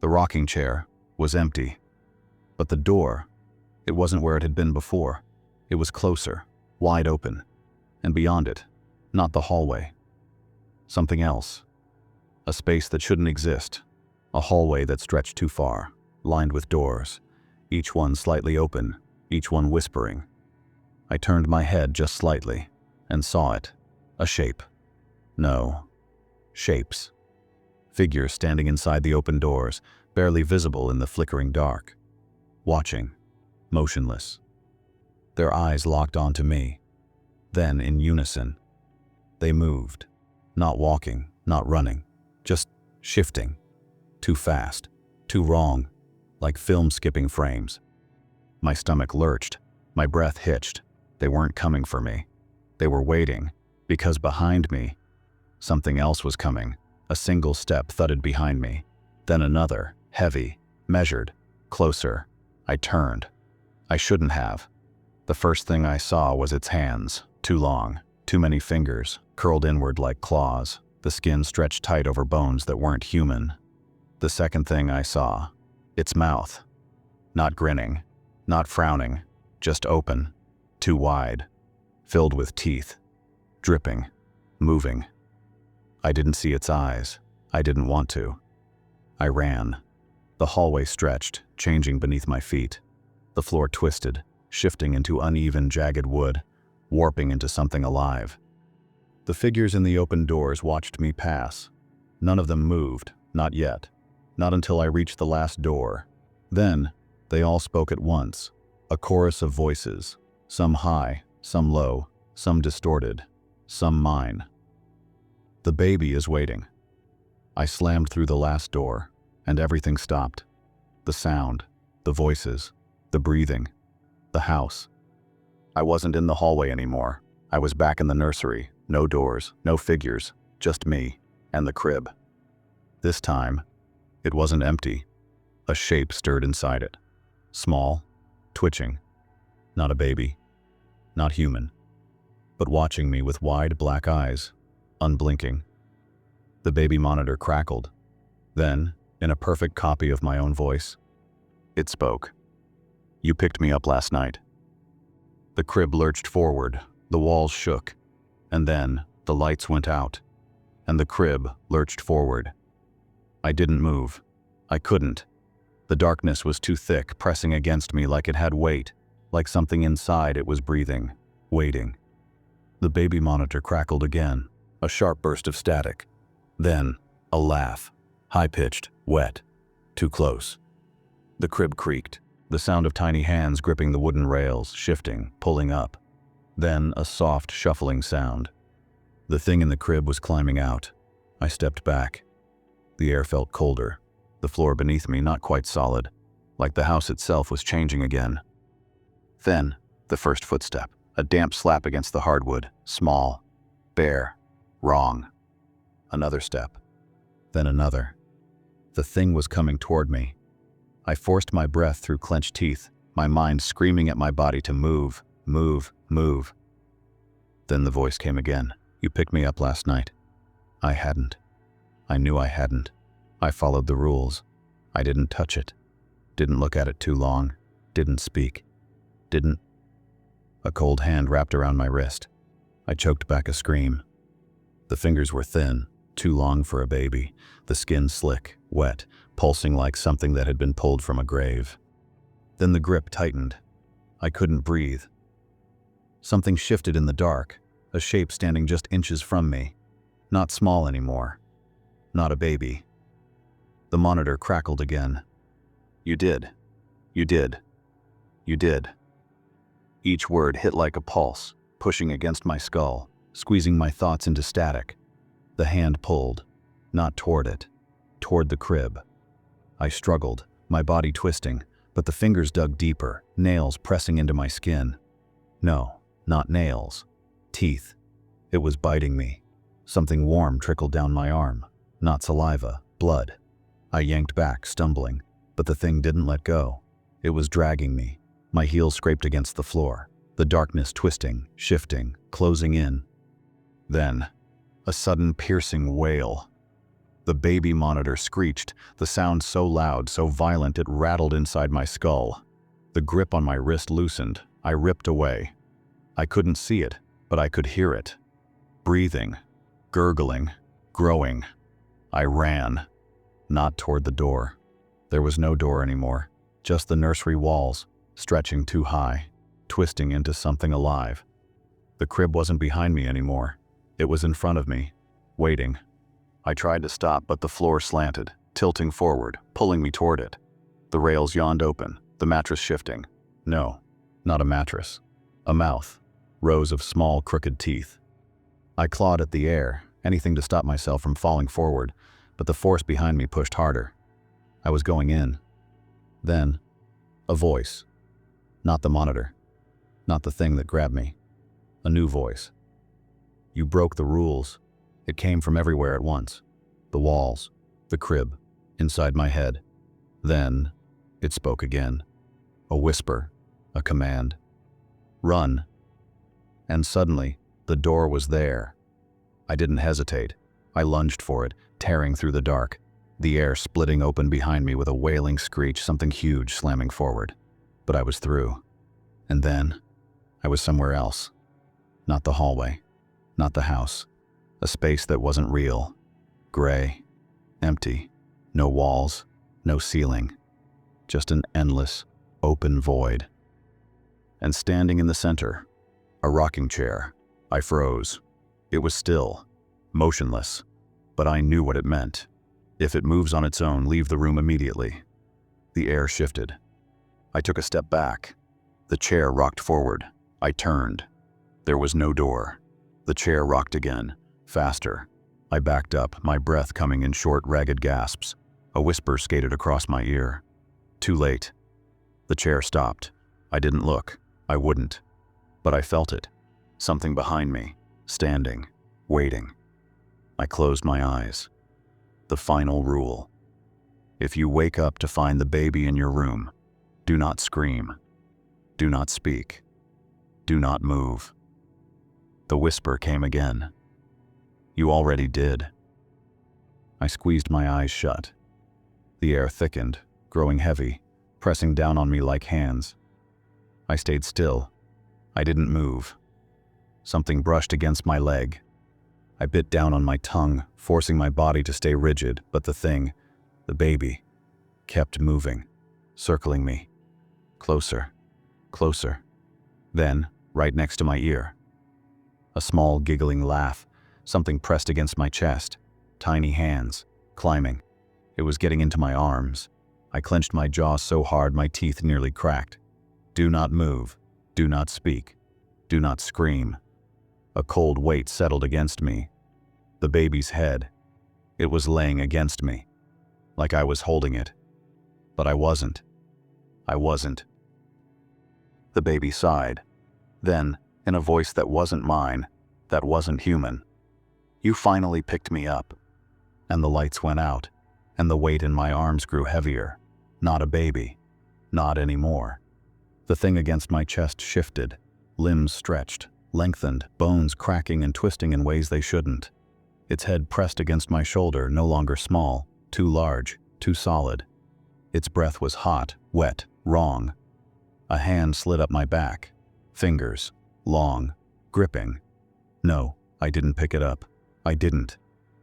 The rocking chair was empty. But the door, it wasn't where it had been before. It was closer, wide open. And beyond it, not the hallway. Something else. A space that shouldn't exist. A hallway that stretched too far, lined with doors, each one slightly open, each one whispering. I turned my head just slightly and saw it. A shape. No. Shapes. Figures standing inside the open doors, barely visible in the flickering dark. Watching. Motionless. Their eyes locked onto me. Then, in unison, they moved. Not walking, not running, just shifting. Too fast, too wrong, like film skipping frames. My stomach lurched, my breath hitched. They weren't coming for me. They were waiting, because behind me, something else was coming. A single step thudded behind me, then another, heavy, measured, closer. I turned. I shouldn't have. The first thing I saw was its hands, too long, too many fingers, curled inward like claws, the skin stretched tight over bones that weren't human. The second thing I saw, Its mouth. Not grinning, not frowning, just open, too wide, filled with teeth, dripping, moving. I didn't see its eyes. I didn't want to. I ran. The hallway stretched, changing beneath my feet. The floor twisted, shifting into uneven, jagged wood, warping into something alive. The figures in the open doors watched me pass. None of them moved, not yet. Not until I reached the last door. Then, they all spoke at once, a chorus of voices, some high, some low, some distorted, some mine. The baby is waiting. I slammed through the last door, and everything stopped. The sound, the voices, the breathing, the house. I wasn't in the hallway anymore. I was back in the nursery, no doors, no figures, just me and the crib. This time, it wasn't empty. A shape stirred inside it. Small, twitching. Not a baby, not human, but watching me with wide black eyes, unblinking. The baby monitor crackled. Then, in a perfect copy of my own voice, it spoke. "You picked me up last night." The crib lurched forward, the walls shook, and then the lights went out, and the crib lurched forward. I didn't move. I couldn't. The darkness was too thick, pressing against me like it had weight, like something inside it was breathing, waiting. The baby monitor crackled again, a sharp burst of static. Then, a laugh, high-pitched, wet, too close. The crib creaked, the sound of tiny hands gripping the wooden rails, shifting, pulling up. Then a soft, shuffling sound. The thing in the crib was climbing out. I stepped back. The air felt colder, the floor beneath me not quite solid, like the house itself was changing again. Then, the first footstep, a damp slap against the hardwood, small, bare, wrong. Another step, then another. The thing was coming toward me. I forced my breath through clenched teeth, my mind screaming at my body to move, move, move. Then the voice came again. "You picked me up last night." I hadn't. I knew I hadn't. I followed the rules. I didn't touch it. Didn't look at it too long. Didn't speak. Didn't. A cold hand wrapped around my wrist. I choked back a scream. The fingers were thin, too long for a baby, the skin slick, wet, pulsing like something that had been pulled from a grave. Then the grip tightened. I couldn't breathe. Something shifted in the dark, a shape standing just inches from me. Not small anymore. Not a baby. The monitor crackled again. "You did. You did. You did." Each word hit like a pulse, pushing against my skull, squeezing my thoughts into static. The hand pulled, not toward it, toward the crib. I struggled, my body twisting, but the fingers dug deeper, nails pressing into my skin. No, not nails. Teeth. It was biting me. Something warm trickled down my arm. Not saliva, blood. I yanked back, stumbling, but the thing didn't let go. It was dragging me. My heels scraped against the floor, the darkness twisting, shifting, closing in. Then, a sudden piercing wail. The baby monitor screeched, the sound so loud, so violent it rattled inside my skull. The grip on my wrist loosened. I ripped away. I couldn't see it, but I could hear it. Breathing, gurgling, growing. I ran. Not toward the door. There was no door anymore, just the nursery walls, stretching too high, twisting into something alive. The crib wasn't behind me anymore. It was in front of me, waiting. I tried to stop, but the floor slanted, tilting forward, pulling me toward it. The rails yawned open, the mattress shifting. No, not a mattress. A mouth. Rows of small, crooked teeth. I clawed at the air, anything to stop myself from falling forward, but the force behind me pushed harder. I was going in. Then, a voice. Not the monitor. Not the thing that grabbed me. A new voice. "You broke the rules." It came from everywhere at once. The walls, the crib, inside my head. Then, it spoke again. A whisper, a command. "Run." And suddenly, the door was there. I didn't hesitate. I lunged for it, tearing through the dark. The air splitting open behind me with a wailing screech, something huge slamming forward. But I was through. And then, I was somewhere else. Not the hallway. Not the house. A space that wasn't real. Gray. Empty. No walls. No ceiling. Just an endless, open void. And standing in the center, a rocking chair. I froze. It was still. Motionless. But I knew what it meant. If it moves on its own, leave the room immediately. The air shifted. I took a step back. The chair rocked forward. I turned. There was no door. The chair rocked again, faster. I backed up, my breath coming in short, ragged gasps. A whisper skated across my ear. Too late. The chair stopped. I didn't look. I wouldn't. But I felt it. Something behind me, standing, waiting. I closed my eyes. The final rule. If you wake up to find the baby in your room, do not scream. Do not speak. Do not move. The whisper came again. You already did. I squeezed my eyes shut. The air thickened, growing heavy, pressing down on me like hands. I stayed still. I didn't move. Something brushed against my leg. I bit down on my tongue, forcing my body to stay rigid, but the thing, the baby, kept moving, circling me. Closer, closer. Then, right next to my ear. A small giggling laugh, something pressed against my chest. Tiny hands, climbing. It was getting into my arms. I clenched my jaw so hard my teeth nearly cracked. Do not move. Do not speak. Do not scream. A cold weight settled against me. The baby's head. It was laying against me, like I was holding it. But I wasn't. I wasn't. The baby sighed. Then, in a voice that wasn't mine, that wasn't human, you finally picked me up. And the lights went out, and the weight in my arms grew heavier. Not a baby. Not anymore. The thing against my chest shifted, limbs stretched, lengthened, bones cracking and twisting in ways they shouldn't. Its head pressed against my shoulder, no longer small, too large, too solid. Its breath was hot, wet, wrong. A hand slid up my back. Fingers, long, gripping. No, I didn't pick it up. I didn't.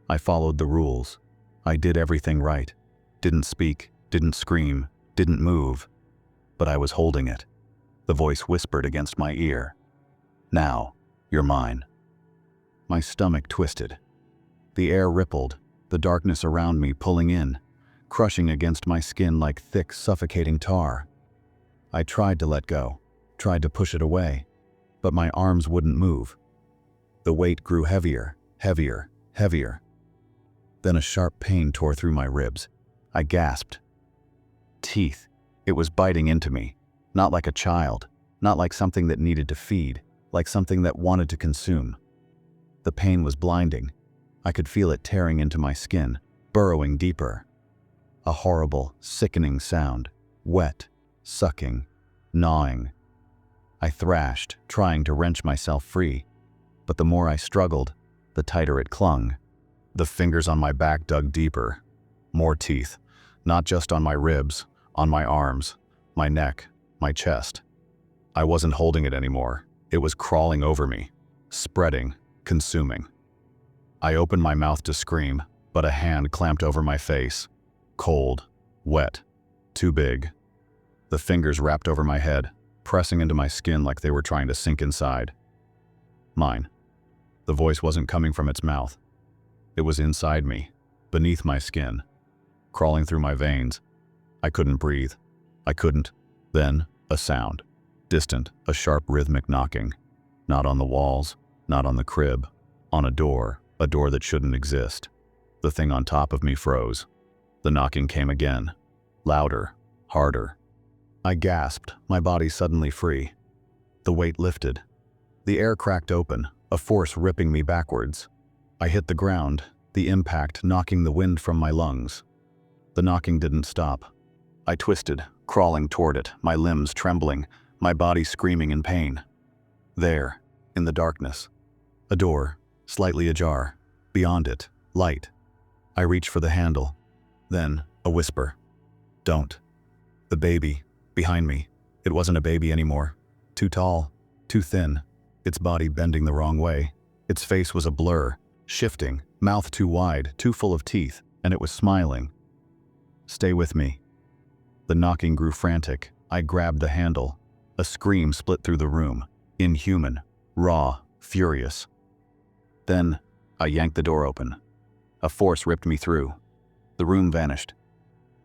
I followed the rules. I did everything right. Didn't speak, didn't scream, didn't move. But I was holding it. The voice whispered against my ear. Now, you're mine. My stomach twisted. The air rippled, the darkness around me pulling in, crushing against my skin like thick, suffocating tar. I tried to let go, tried to push it away, but my arms wouldn't move. The weight grew heavier, heavier, heavier. Then a sharp pain tore through my ribs. I gasped. Teeth. It was biting into me, not like a child, not like something that needed to feed, like something that wanted to consume. The pain was blinding. I could feel it tearing into my skin, burrowing deeper. A horrible, sickening sound, wet, sucking, gnawing. I thrashed, trying to wrench myself free, but the more I struggled, the tighter it clung. The fingers on my back dug deeper. More teeth, not just on my ribs, on my arms, my neck, my chest. I wasn't holding it anymore. It was crawling over me, spreading, consuming. I opened my mouth to scream, but a hand clamped over my face. Cold, wet, too big. The fingers wrapped over my head, pressing into my skin like they were trying to sink inside. Mine. The voice wasn't coming from its mouth. It was inside me, beneath my skin, crawling through my veins. I couldn't breathe. I couldn't. Then, a sound. Distant, a sharp rhythmic knocking. Not on the walls, not on the crib. On a door that shouldn't exist. The thing on top of me froze. The knocking came again. Louder, harder. I gasped, my body suddenly free. The weight lifted. The air cracked open, a force ripping me backwards. I hit the ground, the impact knocking the wind from my lungs. The knocking didn't stop. I twisted, crawling toward it, my limbs trembling, my body screaming in pain. There, in the darkness, a door, slightly ajar. Beyond it, light. I reached for the handle. Then, a whisper. Don't. The baby, behind me. It wasn't a baby anymore. Too tall, too thin, its body bending the wrong way. Its face was a blur, shifting, mouth too wide, too full of teeth, and it was smiling. Stay with me. The knocking grew frantic. I grabbed the handle. A scream split through the room. Inhuman, raw, furious. Then, I yanked the door open. A force ripped me through. The room vanished.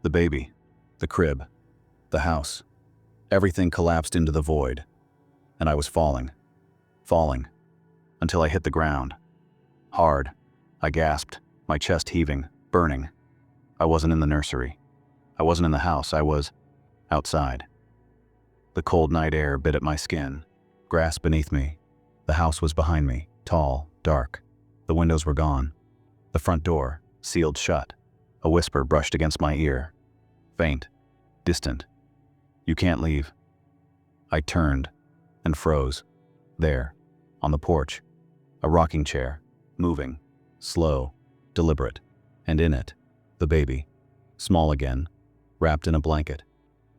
The baby, the crib, the house. Everything collapsed into the void. And I was falling, until I hit the ground. Hard. I gasped, my chest heaving, burning. I wasn't in the nursery. I wasn't in the house. I was outside. The cold night air bit at my skin, grass beneath me. The house was behind me, tall, dark. The windows were gone. The front door, sealed shut. A whisper brushed against my ear. Faint, distant. You can't leave. I turned and froze. There, on the porch, a rocking chair, moving, slow, deliberate, and in it, the baby, small again, wrapped in a blanket,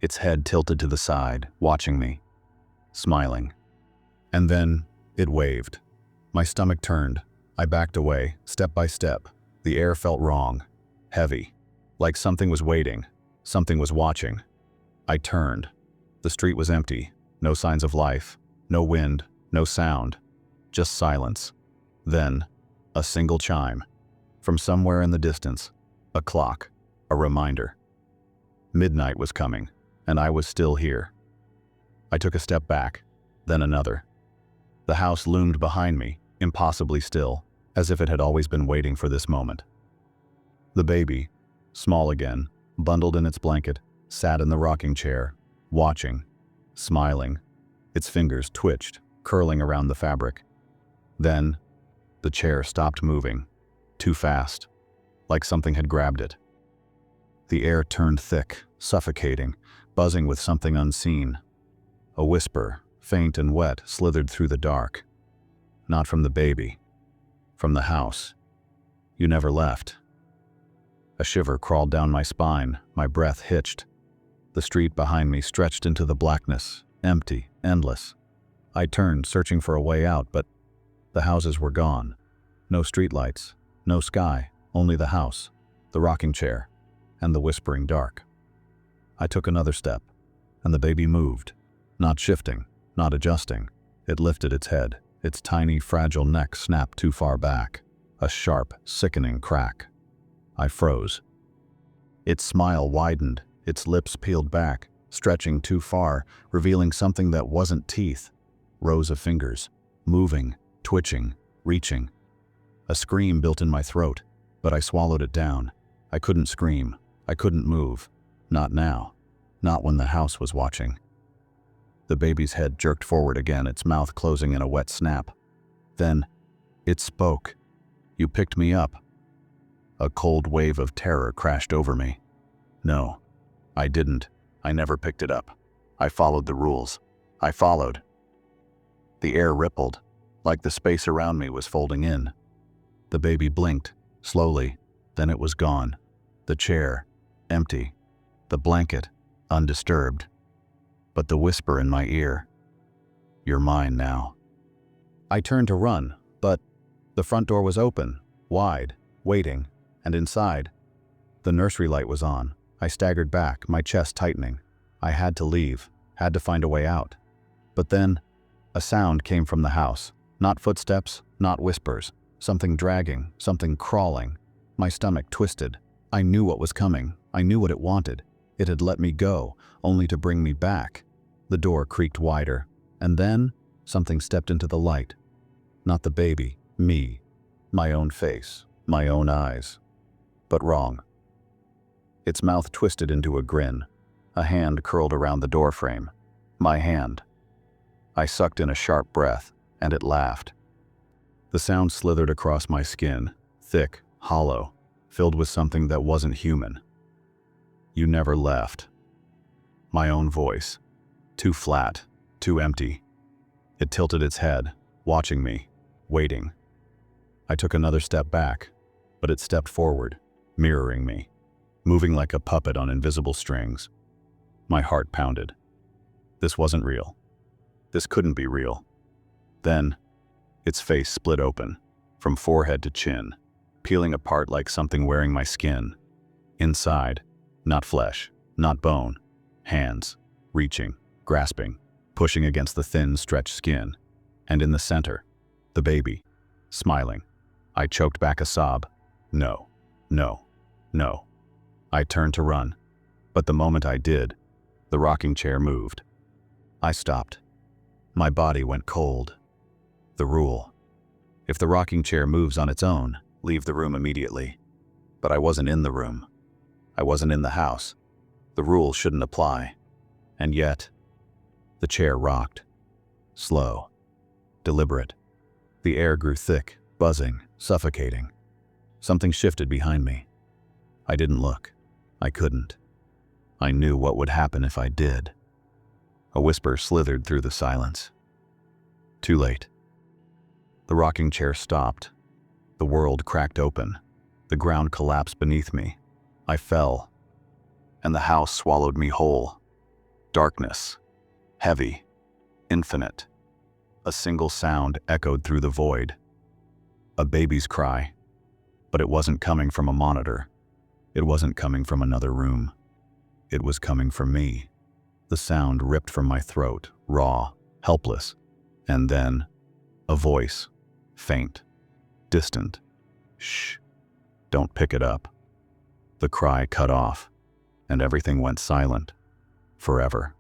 its head tilted to the side, watching me, smiling. And then it waved. My stomach turned. I backed away, step by step. The air felt wrong, heavy, like something was waiting, something was watching. I turned. The street was empty, no signs of life, no wind, no sound, just silence. Then, a single chime. From somewhere in the distance, a clock, a reminder. Midnight was coming, and I was still here. I took a step back, then another. The house loomed behind me, impossibly still, as if it had always been waiting for this moment. The baby, small again, bundled in its blanket, sat in the rocking chair, watching, smiling. Its fingers twitched, curling around the fabric. Then, the chair stopped moving, too fast, like something had grabbed it. The air turned thick, suffocating, buzzing with something unseen. A whisper, faint and wet, slithered through the dark. Not from the baby, from the house. You never left. A shiver crawled down my spine, my breath hitched. The street behind me stretched into the blackness, empty, endless. I turned, searching for a way out, but the houses were gone. No streetlights, no sky, only the house, the rocking chair, and the whispering dark. I took another step, and the baby moved, not shifting, not adjusting. It lifted its head, its tiny, fragile neck snapped too far back. A sharp, sickening crack. I froze. Its smile widened, its lips peeled back, stretching too far, revealing something that wasn't teeth. Rows of fingers, moving, twitching, reaching. A scream built in my throat, but I swallowed it down. I couldn't scream. I couldn't move. Not now. Not when the house was watching. The baby's head jerked forward again, its mouth closing in a wet snap. Then, it spoke. You picked me up. A cold wave of terror crashed over me. No, I didn't. I never picked it up. I followed the rules. I followed. The air rippled, like the space around me was folding in. The baby blinked, slowly, then it was gone. The chair, empty. The blanket, undisturbed. But the whisper in my ear, "You're mine now." I turned to run, but the front door was open, wide, waiting, and inside, the nursery light was on. I staggered back, my chest tightening. I had to leave, had to find a way out. But then, a sound came from the house. Not footsteps, not whispers. Something dragging, something crawling. My stomach twisted. I knew what was coming. I knew what it wanted. It had let me go, only to bring me back. The door creaked wider, and then something stepped into the light. Not the baby, me. My own face, my own eyes. But wrong. Its mouth twisted into a grin. A hand curled around the doorframe. My hand. I sucked in a sharp breath, and it laughed. The sound slithered across my skin, thick, hollow, filled with something that wasn't human. You never left. My own voice. Too flat, too empty. It tilted its head, watching me, waiting. I took another step back, but it stepped forward, mirroring me. moving like a puppet on invisible strings. My heart pounded. This wasn't real. This couldn't be real. Then, its face split open, from forehead to chin, peeling apart like something wearing my skin. Inside, not flesh, not bone, hands, reaching, grasping, pushing against the thin, stretched skin. And in the center, the baby, smiling. I choked back a sob. No, no, no. I turned to run, but the moment I did, the rocking chair moved. I stopped. My body went cold. The rule: if the rocking chair moves on its own, leave the room immediately. But I wasn't in the room. I wasn't in the house. The rule shouldn't apply. And yet, the chair rocked. Slow. Deliberate. The air grew thick, buzzing, suffocating. Something shifted behind me. I didn't look. I couldn't. I knew what would happen if I did. A whisper slithered through the silence. Too late. The rocking chair stopped. The world cracked open. The ground collapsed beneath me. I fell, and the house swallowed me whole. Darkness. Heavy. Infinite. A single sound echoed through the void. A baby's cry. But it wasn't coming from a monitor. It wasn't coming from another room. It was coming from me. The sound ripped from my throat, raw, helpless. And then, a voice. Faint. Distant. Shh. Don't pick it up. The cry cut off, and everything went silent. Forever.